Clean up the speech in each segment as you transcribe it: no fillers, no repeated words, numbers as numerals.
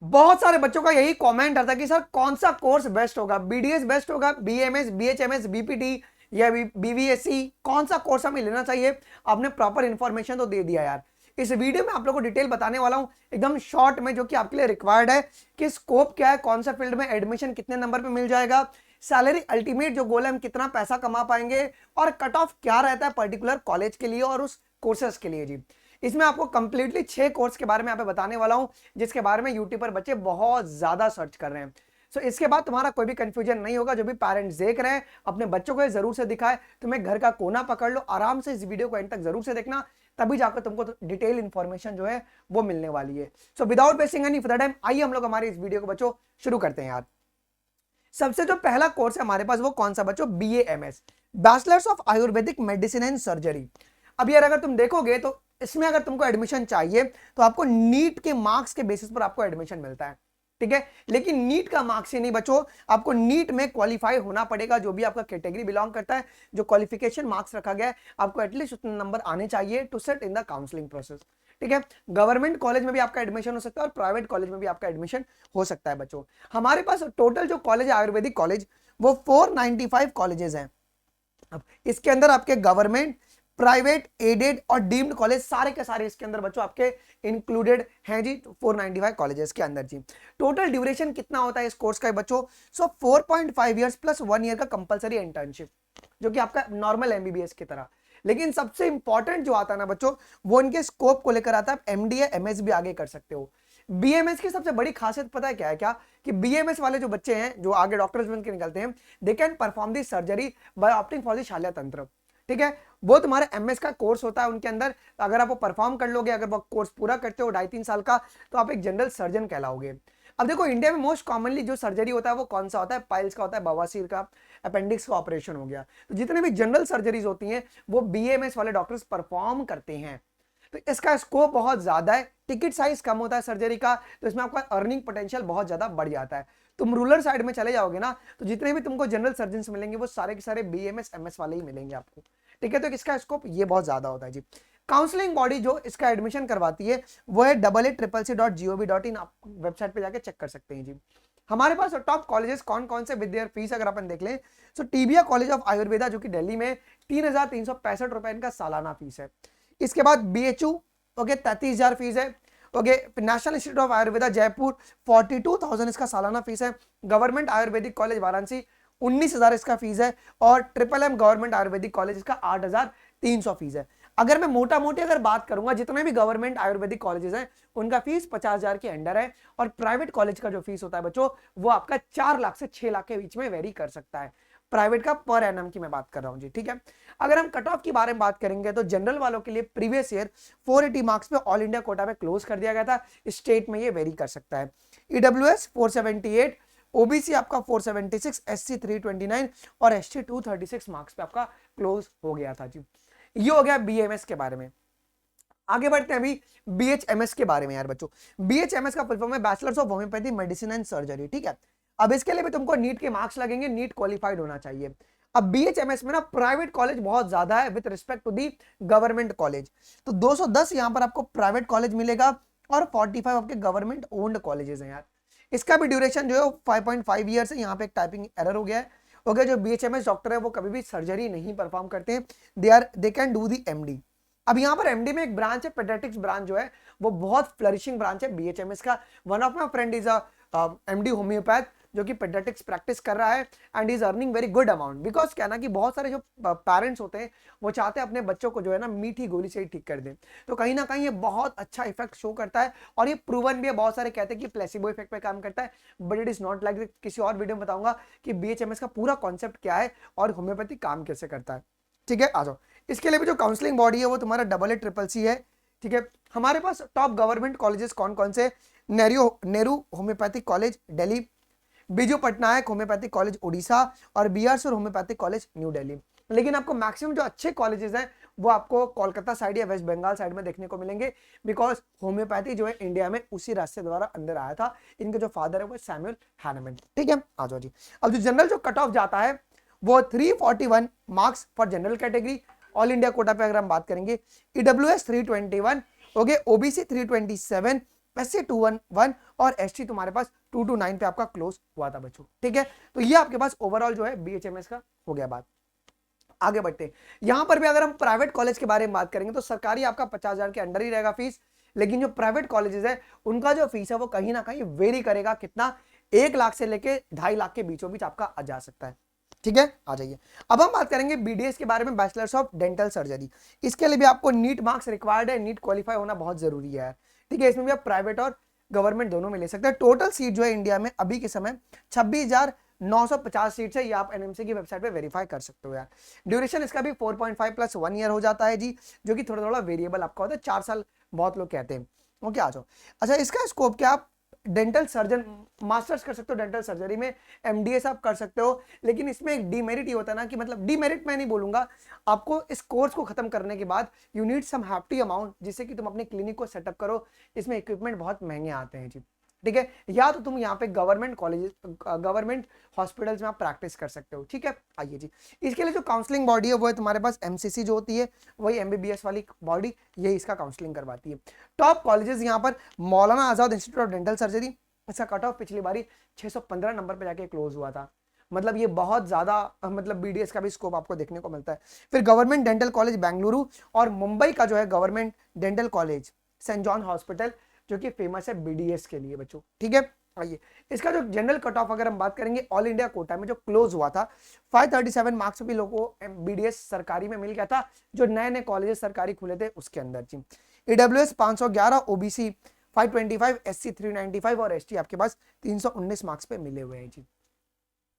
बहुत सारे बच्चों का यही कमेंट आता है कि सर कौन सा कोर्स बेस्ट होगा, बीडीएस बेस्ट होगा, बीएमएस, बीएचएमएस, बीपीटी या बीवीएससी, कौन सा कोर्स हमें लेना चाहिए। आपने प्रॉपर इंफॉर्मेशन तो दे दिया यार। इस वीडियो में आप लोगों को डिटेल बताने वाला हूं एकदम शॉर्ट में, जो कि आपके लिए रिक्वायर्ड है कि स्कोप क्या है, कौन सा फील्ड में एडमिशन कितने नंबर पे मिल जाएगा, सैलरी अल्टीमेट जो गोल है हम कितना पैसा कमा पाएंगे, और कट ऑफ क्या रहता है पर्टिकुलर कॉलेज के लिए और उस कोर्सेस के लिए जी। इसमें आपको कंप्लीटली 6 कोर्स के बारे में यहाँ पे बताने वाला हूं, जिसके बारे में यूट्यूब पर बच्चे बहुत ज्यादा सर्च कर रहे हैं। सो इसके बाद तुम्हारा कोई भी कंफ्यूजन नहीं होगा। जो भी पेरेंट्स देख रहे हैं अपने बच्चों को जरूर से दिखाए, तुम्हें घर का कोना पकड़ लो, आराम से इस वीडियो को एंड तक जरूर से देखना, तभी जाकर तुमको डिटेल इंफॉर्मेशन जो है वो मिलने वाली है। So without wasting any further time, आइए हम लोग हमारे इस वीडियो को बच्चों शुरू करते हैं यार। सबसे जो पहला कोर्स है हमारे पास वो कौन सा बच्चों, BAMS, bachelors of Ayurvedic medicine and surgery. अब यार अगर तुम देखोगे तो इसमें अगर तुमको एडमिशन चाहिए तो आपको नीट के मार्क्स के बेसिस पर आपको एडमिशन मिलता है, ठीक है। लेकिन नीट का मार्क्स ही नहीं बच्चों, आपको नीट में क्वालिफाई होना पड़ेगा, जो भी आपका कैटेगरी बिलोंग करता है, जो क्वालिफिकेशन मार्क्स रखा गया है, आपको एटलीस्ट उतने नंबर आने चाहिए to set in the counselling process, ठीक है। गवर्नमेंट कॉलेज में भी आपका एडमिशन हो सकता है और प्राइवेट कॉलेज में भी आपका एडमिशन हो सकता है बच्चों। हमारे पास टोटल जो कॉलेज है आयुर्वेदिक कॉलेज वो 495 कॉलेजेस हैं। अब इसके अंदर आपके गवर्नमेंट, प्राइवेट, एडेड और डीम्ड कॉलेज सारे के सारे इसके अंदर बच्चों आपके इंक्लूडेड हैं जी, 495 कॉलेजेस के अंदर जी। टोटल ड्यूरेशन कितना होता है इस कोर्स का बच्चों, 4.5 इयर्स प्लस 1 ईयर का कंपलसरी इंटर्नशिप, जो कि आपका नॉर्मल एमबीबीएस की तरह। लेकिन सबसे इंपॉर्टेंट जो आता है ना बच्चों, वो इनके स्कोप को लेकर आता है, एमडी या एमएस भी आगे कर सकते हो। बीएमएस की सबसे बड़ी खासियत पता है क्या है, क्या कि बीएमएस वाले जो बच्चे हैं जो आगे डॉक्टर्स बन के निकलते हैं, they can perform the surgery by opting for the शाल्य तंत्र, ठीक है। वो तुम्हारा एमएस का कोर्स होता है उनके अंदर। अगर आप वो परफॉर्म कर लोगे, अगर वो कोर्स पूरा करते हो 2.5-3 साल का, तो आप एक जनरल सर्जन कहलाओगे। अब देखो इंडिया में मोस्ट कॉमनली जो सर्जरी होता है वो कौन सा होता है, पाइल्स का होता है, बवासीर का, अपेंडिक्स का ऑपरेशन हो गया। तो जितने भी जनरल सर्जरीज होती हैं वो बीएमएस वाले डॉक्टर्स परफॉर्म करते हैं। तो इसका स्कोप बहुत ज्यादा है, टिकट साइज कम होता है सर्जरी का, तो इसमें आपका अर्निंग पोटेंशियल बहुत ज्यादा बढ़ जाता है। तुम रूरल साइड में चले जाओगे ना, तो जितने भी तुमको जनरल सर्जन मिलेंगे वो सारे के सारे बीएमएस एमएस वाले ही मिलेंगे आपको, ठीक है। तो इसका स्कोप ये बहुत ज्यादा होता है जी। काउंसलिंग बॉडी जो इसका एडमिशन करवाती है वो है AA CCC.gov.in, आप वेबसाइट पे जाके चेक कर सकते हैं जी। हमारे पास टॉप कॉलेजेस कौन कौन से विद देयर फीस अगर अपन देख लें, तो टीबिया कॉलेज ऑफ आयुर्वेदा जो कि दिल्ली में 3,365 रुपए इनका सालाना फीस है। इसके बाद बीएचयू, ओके, 33,000 फीस है। Okay, national institute of Ayurveda Jaipur 42,000 इसका सालाना फीस है। गवर्नमेंट आयुर्वेदिक कॉलेज वाराणसी 19,000 इसका फीस है। और triple M government ayurvedic college इसका 8,300 फीस है। अगर मैं मोटा मोटी अगर बात करूंगा, जितने भी गवर्नमेंट आयुर्वेदिक कॉलेजेस हैं उनका फीस 50,000 के अंडर है। और प्राइवेट कॉलेज का जो फीस होता है बच्चों, वो आपका 4 लाख से 6 लाख के बीच में वेरी कर सकता है। प्राइवेट का पर एनम की मैं बात कर रहा हूं जी, ठीक है। अगर हम कट ऑफ की बारे में बात करेंगे तो जनरल वालों के लिए प्रीवियस ईयर 480 मार्क्स पे ऑल इंडिया कोटा में क्लोज कर दिया गया था। स्टेट में ये वेरी कर सकता है। ईडब्ल्यूएस 478, ओबीसी आपका 476, एससी 329 और एसटी 236 मार्क्स पे आपका क्लोज हो गया था जी। ये हो गया बीएमएस के बारे में। आगे बढ़ते हैं अभी बीएचएमएस के बारे में यार बच्चों। बीएचएमएस का फुल फॉर्म है bachelors of homeopathy medicine and surgery, ठीक है। अब इसके लिए भी तुमको नीट के मार्क्स लगेंगे, नीट क्वालिफाइड होना चाहिए। अब बीएचएमएस में ना प्राइवेट कॉलेज बहुत ज्यादा है with respect to the government college. तो 210 यहां पर आपको प्राइवेट कॉलेज मिलेगा और 45 आपके गवर्नमेंट ओन्ड कॉलेजेस हैं यार। इसका भी ड्यूरेशन जो है 5.5 ईयर्स है। यहाँ पे एक टाइपिंग एरर हो गया है। ओके, जो बीएचएमएस डॉक्टर है वो कभी भी सर्जरी नहीं परफॉर्म करते हैं, they can do the MD. अब यहाँ पर एमडी में एक ब्रांच है, पेडियाट्रिक्स ब्रांच जो है वो बहुत फ्लरिशिंग ब्रांच है बीएचएमएस का। One of my friend is MD homeopath जो कि पेडियाट्रिक्स प्रैक्टिस कर रहा है and is earning very good amount. Because क्या ना कि बहुत सारे जो पेरेंट्स होते हैं वो चाहते हैं अपने बच्चों को जो है ना मीठी गोली से ही ठीक कर दें। तो कहीं ना कहीं ये बहुत अच्छा इफेक्ट शो करता है और ये प्रूवन भी है। बहुत सारे कहते हैं कि प्लेसिबो इफेक्ट पे काम करता है, but it is not like. किसी और वीडियो में बताऊंगा कि बीएचएमएस का पूरा कॉन्सेप्ट क्या है और होम्योपैथी काम कैसे करता है, ठीक है। आ जाओ, इसके लिए भी जो काउंसलिंग बॉडी है वो तुम्हारा AA CCC है, ठीक है। हमारे पास टॉप गवर्नमेंट कॉलेजेस कौन कौन से, Nehru homeopathic college Delhi, Biju Patnaik homeopathic college Orissa और बीआरसुर होम्योपैथिक कॉलेज न्यू दिल्ली। लेकिन आपको मैक्सिमम जो अच्छे कॉलेजेस हैं वो आपको कोलकाता साइड या वेस्ट बंगाल साइड में देखने को मिलेंगे। बिकॉज होम्योपैथी जो है इंडिया में उसी रास्ते द्वारा अंदर आया था। इनके जो फादर है वो सैमुअल हैनेमन, ठीक है। आ जाओ जी। अब जो जनरल जो कट ऑफ जाता है वो 341 marks for general category. All India quota पे अगर हम बात करेंगे, ईडब्ल्यूएस 321, ओके, ओबीसी 327, SC 211 और ST तुम्हारे पास 229 पे आपका क्लोज हुआ था बच्चों, ठीक है। तो ये आपके पास ओवरऑल जो है BHMS का हो गया बात। आगे बढ़ते हैं, यहां पर भी अगर हम प्राइवेट कॉलेज के बारे में बात करेंगे तो सरकारी आपका 50,000 के अंडर ही रहेगा फीस, लेकिन जो प्राइवेट कॉलेजेस है उनका जो फीस है वो कहीं ना कहीं वेरी करेगा, कितना 1 लाख से लेके 2.5 लाख के बीचों बीच आपका आ जा सकता है, ठीक है। आ जाइए, अब हम बात करेंगे BDS के बारे में, बैचलर्स ऑफ डेंटल सर्जरी। इसके लिए भी आपको नीट मार्क्स रिक्वायर्ड है, नीट क्वालिफाई होना बहुत जरूरी है, ठीक है। इसमें भी आप प्राइवेट और गवर्नमेंट दोनों में ले सकते हैं। टोटल सीट जो है इंडिया में अभी के समय 26,950 सीट्स है, ये आप NMC की वेबसाइट पे वेरीफाई कर सकते हो यार। ड्यूरेशन इसका भी 4.5 + 1 ईयर हो जाता है जी, जो कि थोड़ा थोड़ा वेरिएबल आपका होता है, 4 साल बहुत लोग कहते हैं। ओके, आ जाओ। अच्छा, इसका स्कोप क्या, आप डेंटल सर्जन मास्टर्स कर सकते हो डेंटल सर्जरी में, MDS आप कर सकते हो, लेकिन इसमें एक डीमेरिट ये होता है ना कि मतलब डीमेरिट मैं नहीं बोलूंगा, आपको इस कोर्स को खत्म करने के बाद you need some hefty amount जिससे कि तुम अपने क्लिनिक को सेटअप करो। इसमें इक्विपमेंट बहुत महंगे आते हैं जी, ठीक है। या तो तुम यहाँ पे गवर्नमेंट कॉलेजेस गवर्नमेंट हॉस्पिटल्स में आप प्रैक्टिस कर सकते हो, ठीक है। आइए जी, इसके लिए जो काउंसलिंग बॉडी है वो है तुम्हारे पास MCC जो होती है, वही MBBS वाली बॉडी, यही इसका काउंसलिंग करवाती है। टॉप कॉलेजेस यहाँ पर Maulana Azad institute of dental surgery, इसका कट ऑफ पिछली बारी 615 नंबर पर जाके क्लोज हुआ था, मतलब ये बहुत ज्यादा, मतलब BDS का भी स्कोप आपको देखने को मिलता है। फिर गवर्नमेंट डेंटल कॉलेज बेंगलुरु, और मुंबई का जो है government dental college Saint John hospital, जो कि फेमस है BDS के लिए बच्चों, ठीक है। आइए, इसका जो जनरल कट ऑफ अगर हम बात करेंगे ऑल इंडिया कोटा में जो क्लोज हुआ था 537 मार्क्स भी लोगों को BDS सरकारी में मिल गया था, जो नए नए कॉलेजेस सरकारी खुले थे उसके अंदर जी। EWS 511, OBC 525, SC 395 और ST आपके पास 319 मार्क्स पे मिले हुए हैं जी।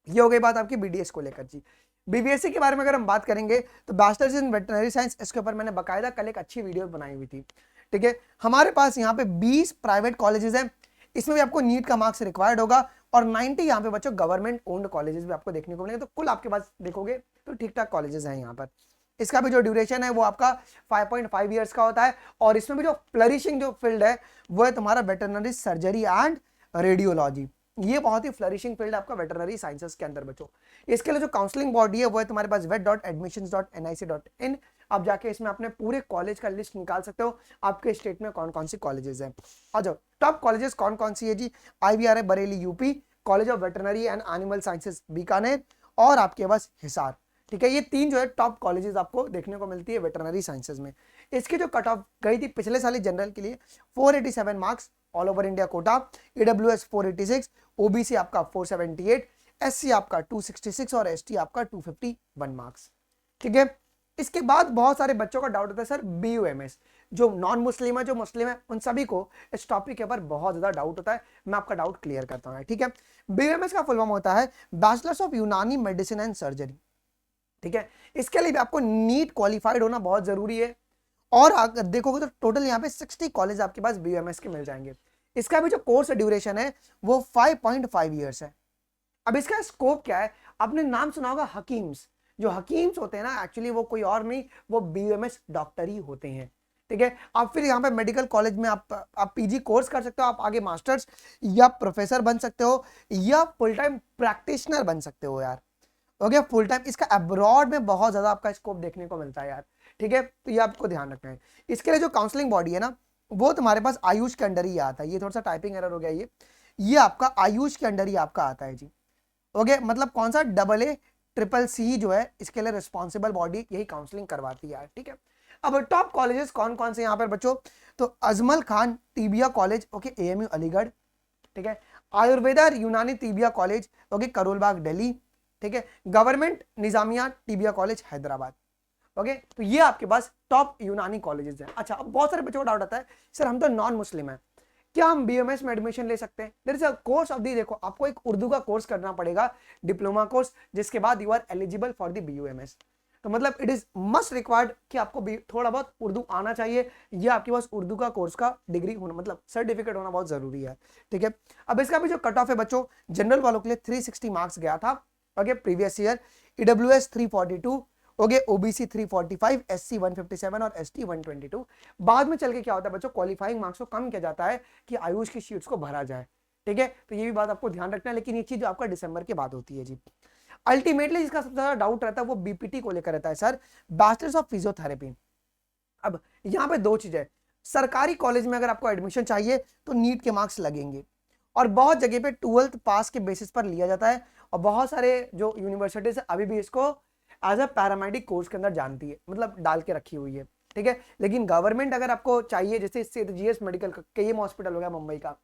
ये हो गई बात आपकी BDS को लेकर जी। BBSC के बारे में अगर हम बात करेंगे तो बैचलर्स इन वेटरनरी साइंस, इसके ऊपर मैंने बकायदा कल एक अच्छी वीडियो बनाई हुई थी, ठीक है। हमारे पास यहाँ पे 20 प्राइवेट कॉलेजेस हैं, इसमें भी आपको नीट का मार्क्स रिक्वायर्ड होगा, और 90 यहाँ पे बच्चों गवर्नमेंट ओन्ड कॉलेजेस भी आपको देखने को मिलेंगे। तो कुल आपके पास देखोगे तो ठीक ठाक कॉलेजेस हैं यहाँ पर। इसका भी जो ड्यूरेशन है वो आपका 5.5 ईयर्स का होता है, और इसमें भी जो फ्लरिशिंग जो फील्ड है वो है तुम्हारा वेटरनरी सर्जरी एंड रेडियोलॉजी। ये बहुत ही फ्लरिशिंग फील्ड आपका वेटरनरी साइंसेस के अंदर बच्चों। इसके लिए जो काउंसलिंग बॉडी है वो है तुम्हारे पास vet.admissions.nic.in। आप जाके इसमें अपने पूरे कॉलेज का लिस्ट निकाल सकते हो, आपके स्टेट में कौन कौन सी कॉलेजेस हैं। आ जाओ, टॉप कॉलेजेस कौन कौन सी है जी। IVR है Bareilly UP, college of veterinary and animal sciences Bikaner, और आपके पास हिसार, ठीक है। ये 3 जो है टॉप कॉलेजेस आपको देखने को मिलती है वेटरनरी साइंसेस में। इसकी जो कट ऑफ गई थी पिछले साल जनरल के लिए 487 marks all over India quota, EWS 486, OBC आपका 478, SC आपका 266 और ST आपका 251 मार्क्स, ठीक है। इसके बाद बहुत सारे बच्चों का डाउट होता है सर BUMS, जो नॉन मुस्लिम है जो मुस्लिम है उन सभी को इस टॉपिक के ऊपर बहुत ज्यादा डाउट होता है, मैं आपका डाउट क्लियर करता हूँ, ठीक है। BUMS का फुल फॉर्म होता है बैचलर्स ऑफ यूनानी मेडिसिन एंड सर्जरी, ठीक है। इसके लिए भी आपको नीट क्वालिफाइड होना बहुत जरूरी है, और अगर देखोगे तो टोटल यहाँ पे 60 कॉलेज आपके पास BUMS के मिल जाएंगे। इसका भी जो कोर्स ड्यूरेशन है वो 5.5 ईयर्स है। अब इसका स्कोप क्या है, आपने नाम सुना होगा हकीम्स, जो हकीम्स होते हैं ना एक्चुअली वो कोई और नहीं, वो BUMS डॉक्टर ही होते हैं, ठीक है। आप फिर यहाँ पे मेडिकल कॉलेज में आप PG कोर्स कर सकते हो, आप आगे मास्टर्स या प्रोफेसर बन सकते हो, या फुल टाइम प्रैक्टिशनर बन सकते हो यार, ओके, फुल टाइम। इसका अब्रॉड में बहुत ज्यादा आपका स्कोप देखने को मिलता है यार, ठीक है। तो ये आपको ध्यान रखना है। इसके लिए जो काउंसलिंग बॉडी है ना वो तुम्हारे पास आयुष के अंडर ही आता है। ये थोड़ा सा टाइपिंग एरर हो गया, ये आपका आयुष के अंडर ही आपका आता है जी, ओके। मतलब कौन सा AACCC जो है इसके लिए रिस्पॉन्सिबल बॉडी यही काउंसलिंग करवाती है, ठीक है। अब टॉप कॉलेजेस कौन कौन से यहाँ पर बच्चों, तो Ajmal Khan tibia college, okay, AMU Aligarh, ठीक है। आयुर्वेदा यूनानी tibia college, okay, Karol Bagh Delhi, ठीक है। Government Nizamia tibia college Hyderabad, okay. तो ये आपके पास टॉप यूनानी कॉलेजेस हैं। अच्छा, अब बहुत सारे बच्चों को डाउट आता है सर हम तो नॉन मुस्लिम है, क्या हम BUMS में एडमिशन ले सकते हैं? There is a course of the, देखो आपको एक उर्दू का कोर्स करना पड़ेगा, डिप्लोमा कोर्स, जिसके बाद you are eligible for the BUMS। तो मतलब इट इज मस्ट रिक्वायर्ड कि आपको थोड़ा बहुत उर्दू आना चाहिए, या आपके पास उर्दू का कोर्स का डिग्री होना, मतलब सर्टिफिकेट होना बहुत जरूरी है, ठीक है। अब इसका भी जो कट ऑफ है बच्चों जनरल वालों के लिए 360 मार्क्स गया था, okay, previous year. EWS 342, okay, OBC 345, SC 157 और ST 122। बाद में चल के क्या होता है बच्चों, क्वालिफाइंग मार्क्स को कम किया जाता है कि आयुष की शीट्स को भरा जाए, ठीक है। तो ये भी बात आपको ध्यान रखना है, लेकिन ये चीज आपका दिसंबर के बाद होती है जी। अल्टीमेटली इसका सबसे ज्यादा डाउट रहता है वो BPT को लेकर रहता है सर, बैचलर्स ऑफ फिजियोथेरेपी। अब यहाँ पे 2 चीजें, सरकारी कॉलेज में अगर आपको एडमिशन चाहिए तो नीट के मार्क्स लगेंगे, और बहुत जगह पे 12th पास के बेसिस पर लिया जाता है, और बहुत सारे जो यूनिवर्सिटीज अभी भी इसको एज अ पैरामेडिक कोर्स के अंदर जानती है, मतलब डाल के रखी हुई है, ठीक है। लेकिन गवर्नमेंट अगर आपको चाहिए, जैसे जीएस मेडिकल का केईएम हॉस्पिटल हो गया मुंबई का,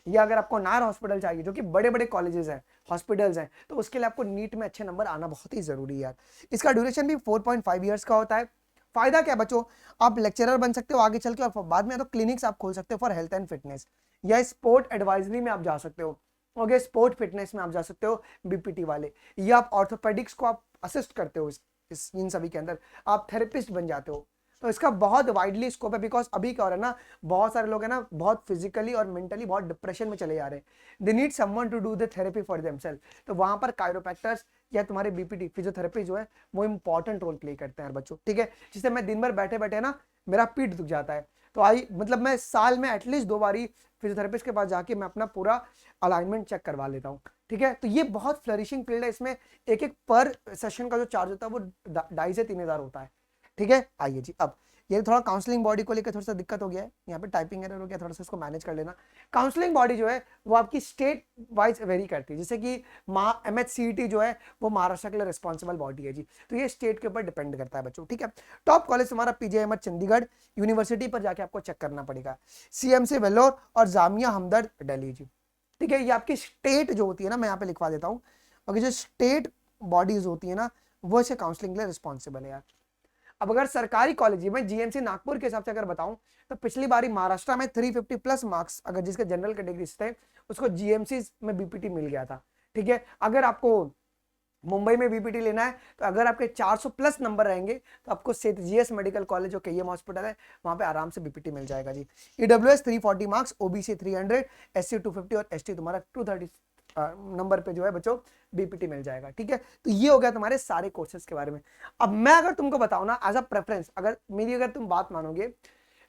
या अगर आपको नायर हॉस्पिटल चाहिए जो कि बड़े बड़े कॉलेजेस हैं, हॉस्पिटल्स हैं, तो उसके लिए आपको नीट में अच्छे नंबर आना बहुत ही जरूरी है यार। इसका ड्यूरेशन भी 4.5 ईयर्स का होता है। फायदा क्या बच्चों, आप लेक्चरर बन सकते हो आगे चल के, और बाद में तो क्लिनिक्स आप खोल सकते हो फॉर हेल्थ एंड फिटनेस, या स्पोर्ट एडवाइजरी में आप जा सकते हो, ओके, स्पोर्ट फिटनेस में आप जा सकते हो बीपीटी वाले, या आप ऑर्थोपेडिक्स को आप असिस्ट करते हो इन सभी के अंदर, आप थेरेपिस्ट बन जाते हो। तो इसका बहुत वाइडली स्कोप है, बिकॉज अभी क्या हो रहा है ना, बहुत सारे लोग हैं ना, बहुत फिजिकली और मेंटली बहुत डिप्रेशन में चले जा रहे हैं, they need someone to do the therapy for themselves. तो वहां पर कायरोप्रैक्टर्स या तुम्हारे बीपीटी फिजियोथेरेपी जो है वो इंपॉर्टेंट रोल प्ले करते हैं बच्चों, ठीक है। जिससे मैं दिन भर बैठे बैठे ना मेरा पीठ दुख जाता है, तो मतलब मैं साल में एटलीस्ट 2 बारी फिजियोथेरेपिस्ट के पास जाके मैं अपना पूरा अलाइनमेंट चेक करवा लेता हूँ, ठीक है। तो ये बहुत फ्लरिशिंग फील्ड है, इसमें एक एक पर सेशन का जो चार्ज होता है वो 2,500 से 3,000 होता है, ठीक है। आइए जी, अब ये थोड़ा काउंसलिंग बॉडी को लेकर थोड़ा सा दिक्कत हो गया है, यहाँ पे टाइपिंग एरर हो गया, थोड़ा सा इसको मैनेज कर लेना। काउंसलिंग बॉडी जो है वो आपकी स्टेट वाइज वेरी करती है, जैसे कि MHCET जो है वो महाराष्ट्र के लिए रिस्पॉन्सिबल बॉडी है जी, तो ये स्टेट के ऊपर डिपेंड करता है बच्चों, ठीक है। टॉप कॉलेज तुम्हारा PJ अहमद चंडीगढ़ यूनिवर्सिटी पर जाके आपको चेक करना पड़ेगा, CMC वेल्लोर और जामिया हमदर्द दिल्ली जी, ठीक है। ये आपकी स्टेट जो होती है ना, मैं यहाँ पे लिखवा देता हूँ, और जो स्टेट बॉडीज होती है ना वो इसे काउंसलिंग के लिए रिस्पॉन्सिबल है यार। अब अगर सरकारी कॉलेज में GMC नागपुर के हिसाब से अगर बताऊं तो पिछली बारी महाराष्ट्र में 350 प्लस मार्क्स अगर जिसके जनरल कैटेगरी थे उसको GMC में बीपीटी मिल गया था, ठीक है। अगर आपको मुंबई में बीपीटी लेना है तो अगर आपके 400 प्लस नंबर रहेंगे तो आपको सेठ जीएस मेडिकल कॉलेज जो केईएम हॉस्पिटल है वहां पे आराम से बीपीटी मिल जाएगा जी। EWS 340 मार्क्स, OBC 300, SC 250 और ST तुम्हारा 230 नंबर पे जो है बच्चों बीपीटी मिल जाएगा, ठीक है। तो ये हो गया तुम्हारे सारे कोर्सेज के बारे में। अब मैं अगर तुमको बताऊं ना एज अ प्रेफरेंस, अगर मेरी अगर तुम बात मानोगे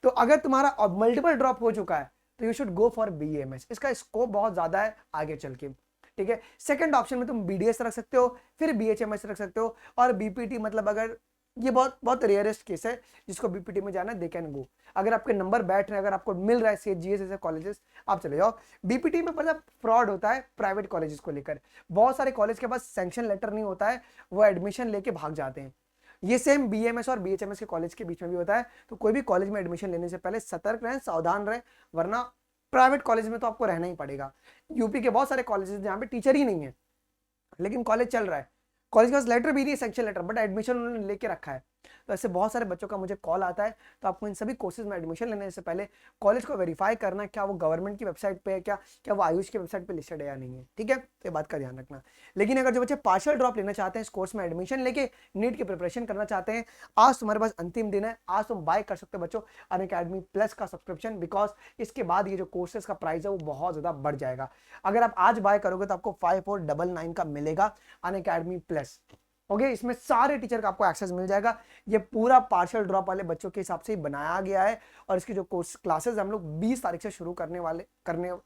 तो अगर तुम्हारा मल्टीपल ड्रॉप हो चुका है तो you should go for BAMS, इसका स्कोप बहुत ज्यादा है आगे चल के, ठीक है। सेकंड ऑप्शन में तुम BDS रख सकते हो, फिर BHMS रख सकते हो, और बीपीटी मतलब अगर ये बहुत बहुत रेयरेस्ट केस है जिसको बीपीटी में जाना है, दे कैन गो। अगर आपके नंबर बैठ रहे हैं, अगर आपको मिल रहा है CGS ऐसे कॉलेजेस, आप चले जाओ। बीपीटी में पता फ्रॉड होता है प्राइवेट कॉलेजेस को लेकर, बहुत सारे कॉलेज के पास सैंक्शन लेटर नहीं होता है, वो एडमिशन लेके भाग जाते हैं। ये सेम BMS और BHMS के कॉलेज के बीच में भी होता है, तो कोई भी कॉलेज में एडमिशन लेने से पहले सतर्क रहें, सावधान रहें, वरना प्राइवेट कॉलेज में तो आपको रहना ही पड़ेगा। यूपी के बहुत सारे कॉलेजेस जहाँ पे टीचर ही नहीं है लेकिन कॉलेज चल रहा है, कॉलेज के पास लेटर भी नहीं है, सेक्शन लेटर, बट एडमिशन उन्होंने लेके रखा है। तो ऐसे बहुत सारे बच्चों का मुझे कॉल आता है। तो आपको इन सभी कोर्सेज में एडमिशन लेने से पहले कॉलेज को वेरीफाई करना है, क्या वो गवर्नमेंट की वेबसाइट पे है, क्या वो आयुष की वेबसाइट पे लिस्टेड है या नहीं है, ठीक है। तो ये बात का ध्यान रखना। लेकिन अगर जो बच्चे पार्शियल ड्रॉप लेना चाहते हैं इस कोर्स में एडमिशन लेके नीट की प्रिपरेशन करना चाहते हैं, आज तुम्हारे पास अंतिम दिन है, आज तुम बाय कर सकते हो बच्चों अनअकैडमी प्लस का सब्सक्रिप्शन, बिकॉज इसके बाद ये जो कोर्सेज का प्राइस है वो बहुत ज्यादा बढ़ जाएगा। अगर आप आज बाय करोगे तो आपको 5499 का मिलेगा अनअकैडमी प्लस, ओके। इसमें सारे टीचर का आपको एक्सेस मिल जाएगा। ये पूरा पार्शियल ड्रॉप वाले बच्चों के हिसाब से ही बनाया गया है, और इसकी जो कोर्स क्लासेस हम लोग 20 तारीख से शुरू करने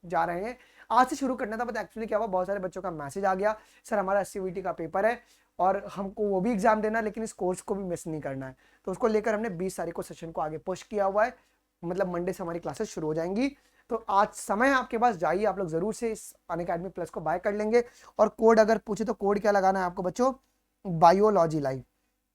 जा रहे हैं। आज से शुरू करना था, बट एक्चुअली क्या हुआ, बहुत सारे बच्चों का मैसेज आ गया, सर हमारा SCVT का पेपर है और हमको वो भी एग्जाम देना है, लेकिन इस कोर्स को भी मिस नहीं करना है। तो उसको लेकर हमने 20 तारीख को सेशन को आगे पुश किया हुआ है, मतलब मंडे से हमारी क्लासेस शुरू हो जाएंगी। तो आज समय आपके पास, जाइए आप लोग जरूर से इस अनअकैडमी प्लस को बाय कर लेंगे। और कोड अगर पूछे तो कोड क्या लगाना है आपको बच्चों, biology live,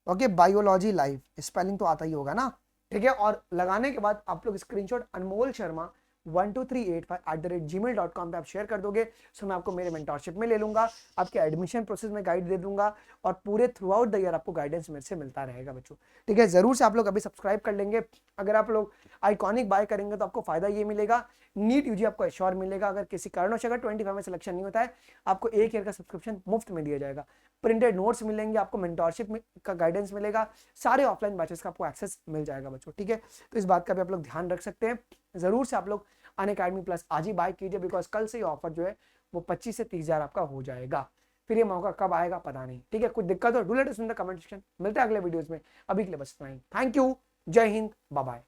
okay, biology live, spelling तो आता ही होगा ना, ठीक है। और लगाने के बाद आप लोग स्क्रीनशॉट अनमोल शर्मा 12385@gmail.com पे आप शेयर कर दोगे, सो मैं आपको मेरे मेंटरशिप में ले लूंगा, आपके एडमिशन प्रोसेस में गाइड दे दूंगा, और पूरे थ्रू आउट द ईयर आपको गाइडेंस मेरे से मिलता रहेगा बच्चों, ठीक है। जरूर से आप लोग अभी सब्सक्राइब कर लेंगे। अगर आप लोग आइकॉनिक बाय करेंगे तो आपको फायदा ये मिलेगा, नीट यूजी आपको एश्योर मिलेगा। अगर किसी कारणवश अगर 25 में सिलेक्शन नहीं होता है, आपको 1 ईयर का सब्सक्रिप्शन मुफ्त में दिया जाएगा, प्रिंटेड नोट्स मिलेंगे, आपको मेंटरशिप का गाइडेंस मिलेगा, सारे ऑफलाइन बैचेस का आपको एक्सेस मिल जाएगा बच्चों, ठीक है। तो इस बात का भी आप लोग ध्यान रख सकते हैं। जरूर से आप लोग अनअकैडमी प्लस आज ही बाय कीजिए, बिकॉज कल से ये ऑफर जो है वो 25 से 30 हजार आपका हो जाएगा। फिर ये मौका कब आएगा पता नहीं, ठीक है। कुछ दिक्कत हो do let us in the comment section. मिलते हैं अगले वीडियोस में, अभी के लिए बस इतना ही। थैंक यू, जय हिंद, बाय बाय।